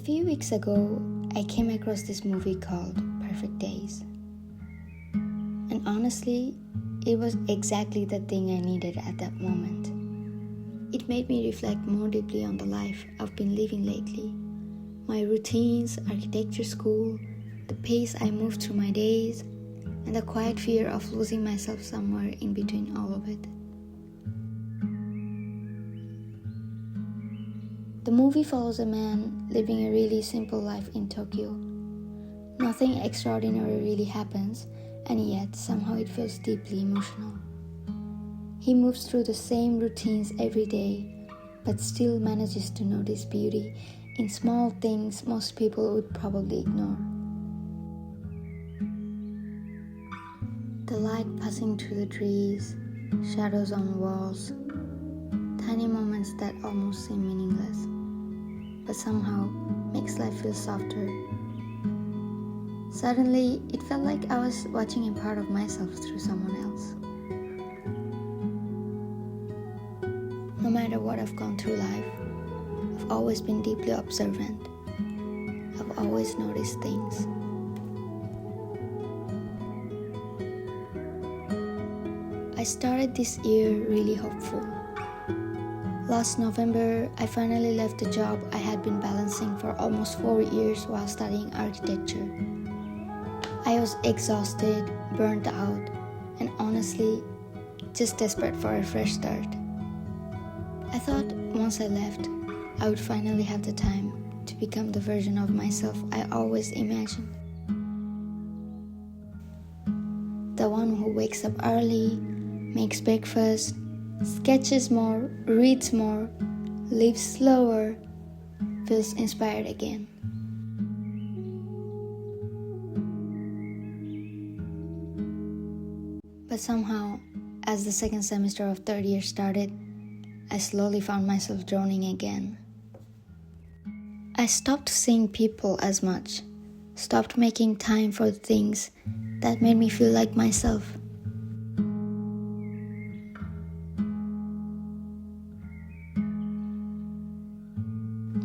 few weeks ago, I came across this movie called Perfect Days. And honestly, it was exactly the thing I needed at that moment. It made me reflect more deeply on the life I've been living lately. My routines, architecture school, the pace I move through my days, and the quiet fear of losing myself somewhere in between all of it. The movie follows a man living a really simple life in Tokyo. Nothing extraordinary really happens, and yet somehow it feels deeply emotional. He moves through the same routines every day, but still manages to notice beauty in small things most people would probably ignore. The light passing through the trees, shadows on walls, tiny moments that almost seem meaningless, but somehow makes life feel softer. Suddenly, it felt like I was watching a part of myself through someone else. No matter what I've gone through life, I've always been deeply observant. I've always noticed things. I started this year really hopeful. Last November, I finally left the job I had been balancing for almost 4 years while studying architecture. I was exhausted, burnt out, and honestly, just desperate for a fresh start. I thought once I left, I would finally have the time to become the version of myself I always imagined. The one who wakes up early, makes breakfast, sketches more, reads more, lives slower, feels inspired again. But somehow, as the second semester of third year started, I slowly found myself drowning again. I stopped seeing people as much, stopped making time for the things that made me feel like myself.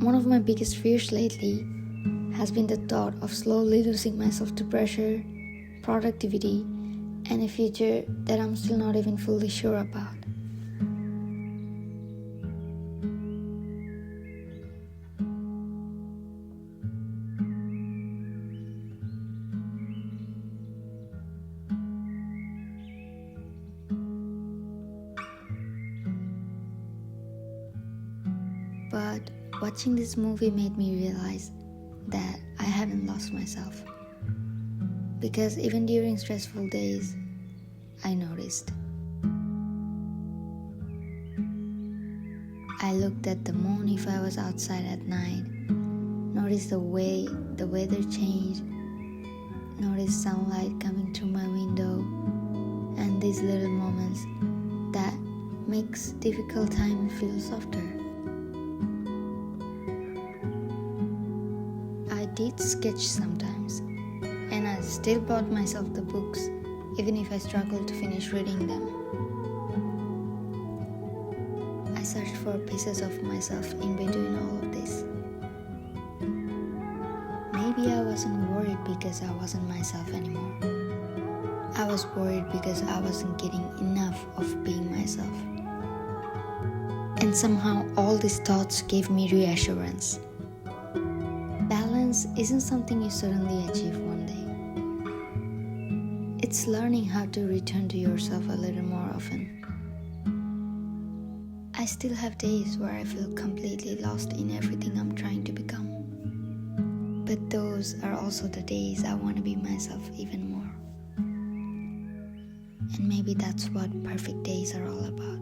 One of my biggest fears lately has been the thought of slowly losing myself to pressure, productivity, and a future that I'm still not even fully sure about. But watching this movie made me realize that I haven't lost myself. Because even during stressful days, I noticed. I looked at the moon if I was outside at night, noticed the way the weather changed, noticed sunlight coming through my window, and these little moments that makes difficult time feel softer. I did sketch sometimes, and I still bought myself the books, even if I struggled to finish reading them. I searched for pieces of myself in between all of this. Maybe I wasn't worried because I wasn't myself anymore. I was worried because I wasn't getting enough of being myself. And somehow all these thoughts gave me reassurance. Balance isn't something you suddenly achieve one day. It's learning how to return to yourself a little more often. I still have days where I feel completely lost in everything I'm trying to become. But those are also the days I want to be myself even more. And maybe that's what perfect days are all about.